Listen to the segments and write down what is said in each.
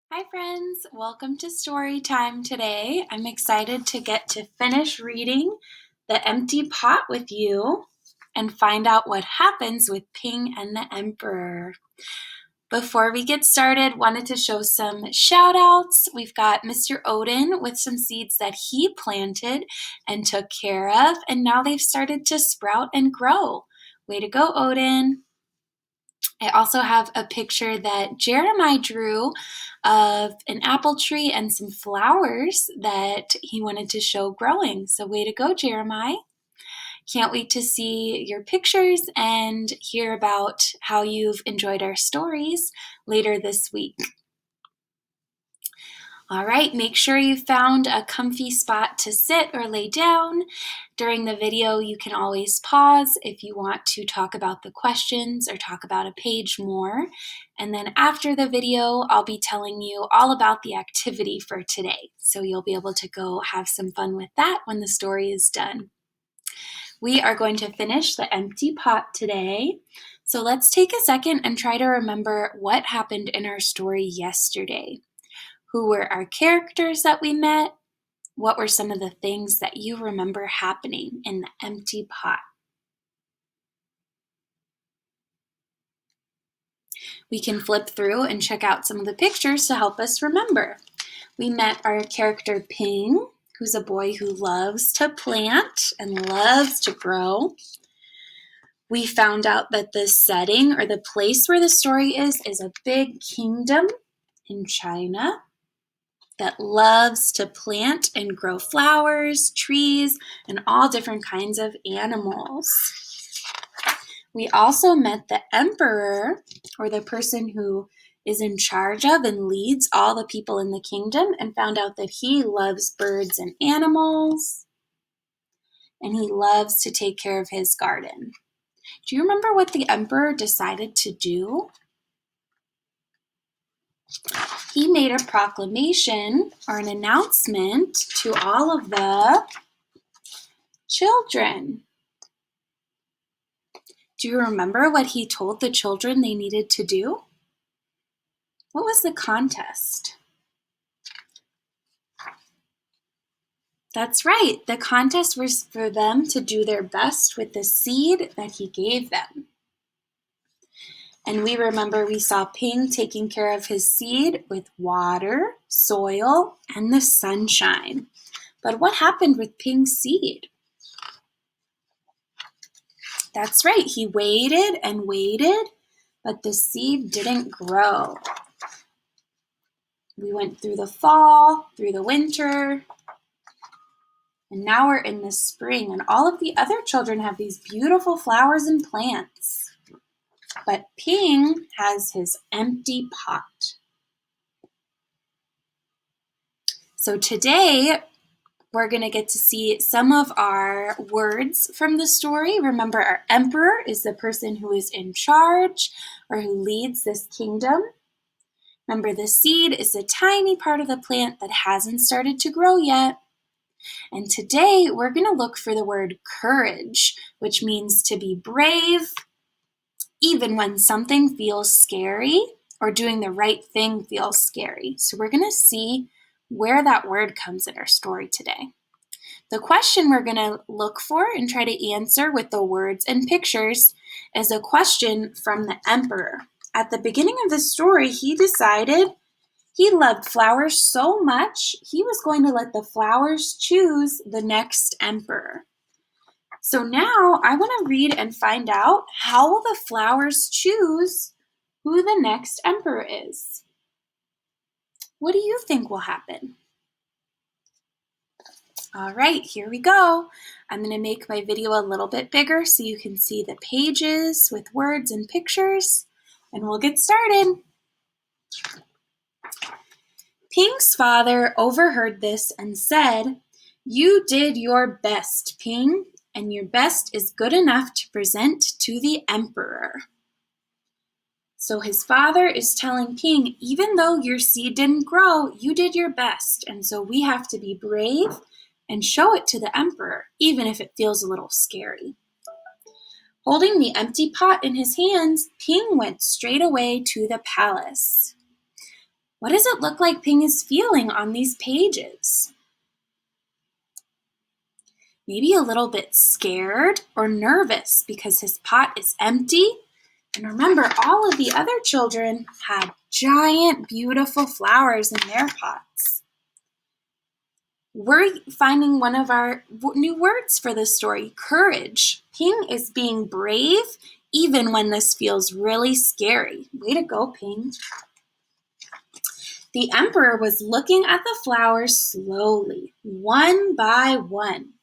Hi friends, welcome to story time today. I'm excited to get to finish reading The Empty Pot with you and find out what happens with Ping and the Emperor. Before we get started, wanted to show some shout outs. We've got Mr. Odin with some seeds that he planted and took care of, and now they've started to sprout and grow. Way to go, Odin. I also have a picture that Jeremiah drew of an apple tree and some flowers that he wanted to show growing. So way to go, Jeremiah. Can't wait to see your pictures and hear about how you've enjoyed our stories later this week. All right, make sure you found a comfy spot to sit or lay down. During the video, you can always pause if you want to talk about the questions or talk about a page more. And then after the video, I'll be telling you all about the activity for today. So you'll be able to go have some fun with that when the story is done. We are going to finish The Empty Pot today. So let's take a second and try to remember what happened in our story yesterday. Who were our characters that we met? What were some of the things that you remember happening in the empty pot? We can flip through and check out some of the pictures to help us remember. We met our character Ping, who's a boy who loves to plant and loves to grow. We found out that the setting or the place where the story is a big kingdom in China that loves to plant and grow flowers, trees, and all different kinds of animals. We also met the emperor, or the person who is in charge of and leads all the people in the kingdom, and found out that he loves birds and animals, and he loves to take care of his garden. Do you remember what the emperor decided to do? He made a proclamation or an announcement to all of the children. Do you remember what he told the children they needed to do? What was the contest? That's right. The contest was for them to do their best with the seed that he gave them. And we remember we saw Ping taking care of his seed with water, soil, and the sunshine. But what happened with Ping's seed? That's right. He waited and waited, but the seed didn't grow. We went through the fall, through the winter, and now we're in the spring, and all of the other children have these beautiful flowers and plants. But Ping has his empty pot. So today, we're going to get to see some of our words from the story. Remember, our emperor is the person who is in charge or who leads this kingdom. Remember, the seed is a tiny part of the plant that hasn't started to grow yet. And today, we're going to look for the word courage, which means to be brave, even when something feels scary or doing the right thing feels scary. So we're going to see where that word comes in our story today. The question we're going to look for and try to answer with the words and pictures is a question from the emperor. At the beginning of the story, he decided he loved flowers so much, he was going to let the flowers choose the next emperor. So now I want to read and find out how will the flowers choose who the next emperor is. What do you think will happen? All right, here we go. I'm going to make my video a little bit bigger so you can see the pages with words and pictures, and we'll get started. Ping's father overheard this and said, "You did your best, Ping, and your best is good enough to present to the emperor." So his father is telling Ping, even though your seed didn't grow, you did your best, and so we have to be brave and show it to the emperor, even if it feels a little scary. Holding the empty pot in his hands, Ping went straight away to the palace. What does it look like Ping is feeling on these pages? Maybe a little bit scared or nervous because his pot is empty. And remember, all of the other children had giant, beautiful flowers in their pots. We're finding one of our new words for this story, courage. Ping is being brave even when this feels really scary. Way to go, Ping. The emperor was looking at the flowers slowly, one by one.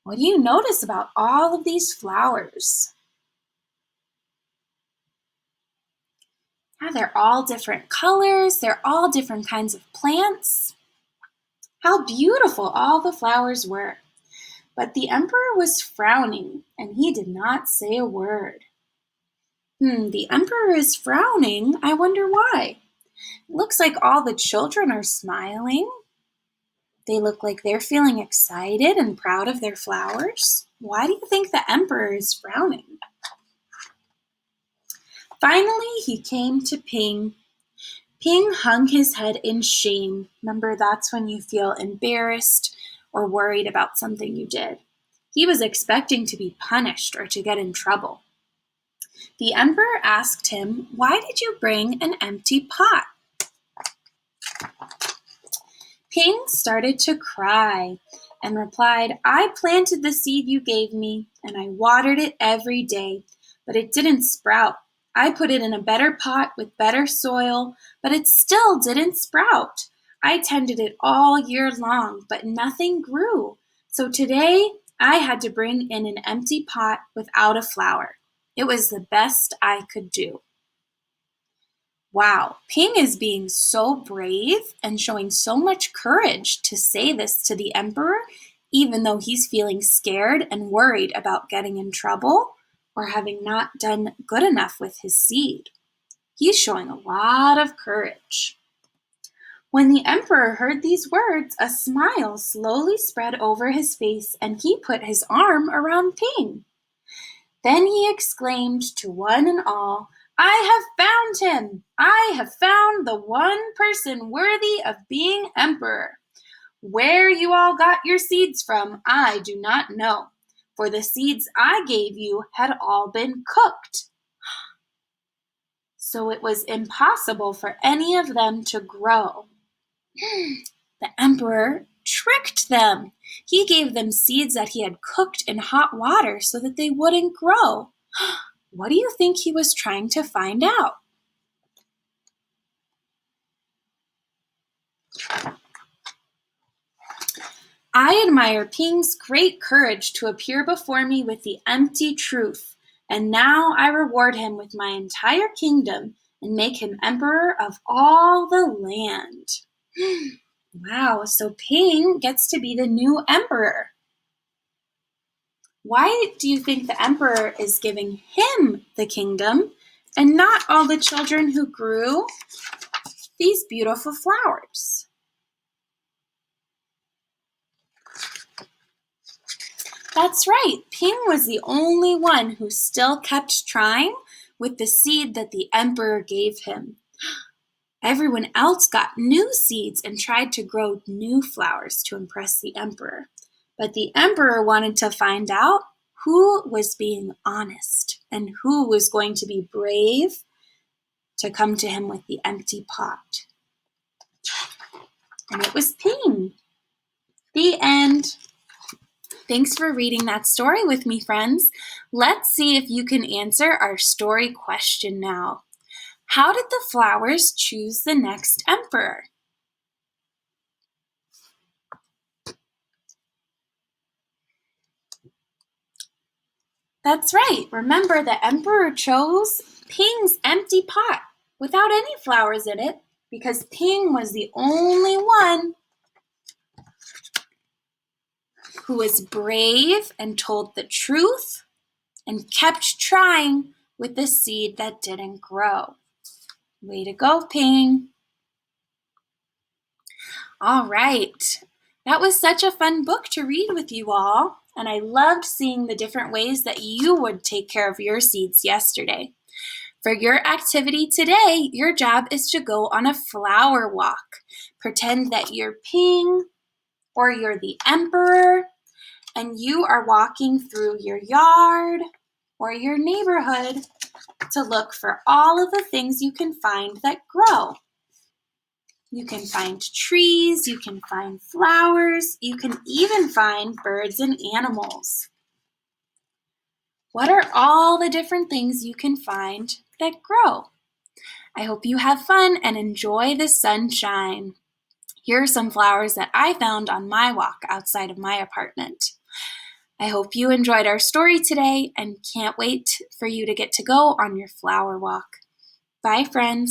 What do you notice about all of these flowers? Yeah, they're all different colors. They're all different kinds of plants. How beautiful all the flowers were. But the emperor was frowning, and he did not say a word. The emperor is frowning. I wonder why. It looks like all the children are smiling. They look like they're feeling excited and proud of their flowers. Why do you think the emperor is frowning? Finally, he came to Ping. Ping hung his head in shame. Remember, that's when you feel embarrassed or worried about something you did. He was expecting to be punished or to get in trouble. The emperor asked him, "Why did you bring an empty pot?" Ping started to cry and replied, "I planted the seed you gave me, and I watered it every day, but it didn't sprout. I put it in a better pot with better soil, but it still didn't sprout. I tended it all year long, but nothing grew. So today I had to bring in an empty pot without a flower. It was the best I could do." Wow, Ping is being so brave and showing so much courage to say this to the emperor, even though he's feeling scared and worried about getting in trouble or having not done good enough with his seed. He's showing a lot of courage. When the emperor heard these words, a smile slowly spread over his face and he put his arm around Ping. Then he exclaimed to one and all, "I have found him! I have found the one person worthy of being emperor. Where you all got your seeds from, I do not know, for the seeds I gave you had all been cooked. So it was impossible for any of them to grow." The emperor tricked them. He gave them seeds that he had cooked in hot water so that they wouldn't grow. What do you think he was trying to find out? I admire Ping's great courage to appear before me with the empty truth, and now I reward him with my entire kingdom and make him emperor of all the land. Wow, so Ping gets to be the new emperor. Why do you think the emperor is giving him the kingdom and not all the children who grew these beautiful flowers? That's right, Ping was the only one who still kept trying with the seed that the emperor gave him. Everyone else got new seeds and tried to grow new flowers to impress the emperor. But the emperor wanted to find out who was being honest and who was going to be brave to come to him with the empty pot. And it was Ping. The end. Thanks for reading that story with me, friends. Let's see if you can answer our story question now. How did the flowers choose the next emperor? That's right. Remember, the emperor chose Ping's empty pot without any flowers in it because Ping was the only one who was brave and told the truth and kept trying with the seed that didn't grow. Way to go, Ping. All right. That was such a fun book to read with you all, and I loved seeing the different ways that you would take care of your seeds yesterday. For your activity today, your job is to go on a flower walk. Pretend that you're Ping or you're the emperor, and you are walking through your yard or your neighborhood to look for all of the things you can find that grow. You can find trees, you can find flowers, you can even find birds and animals. What are all the different things you can find that grow? I hope you have fun and enjoy the sunshine. Here are some flowers that I found on my walk outside of my apartment. I hope you enjoyed our story today and can't wait for you to get to go on your flower walk. Bye, friends.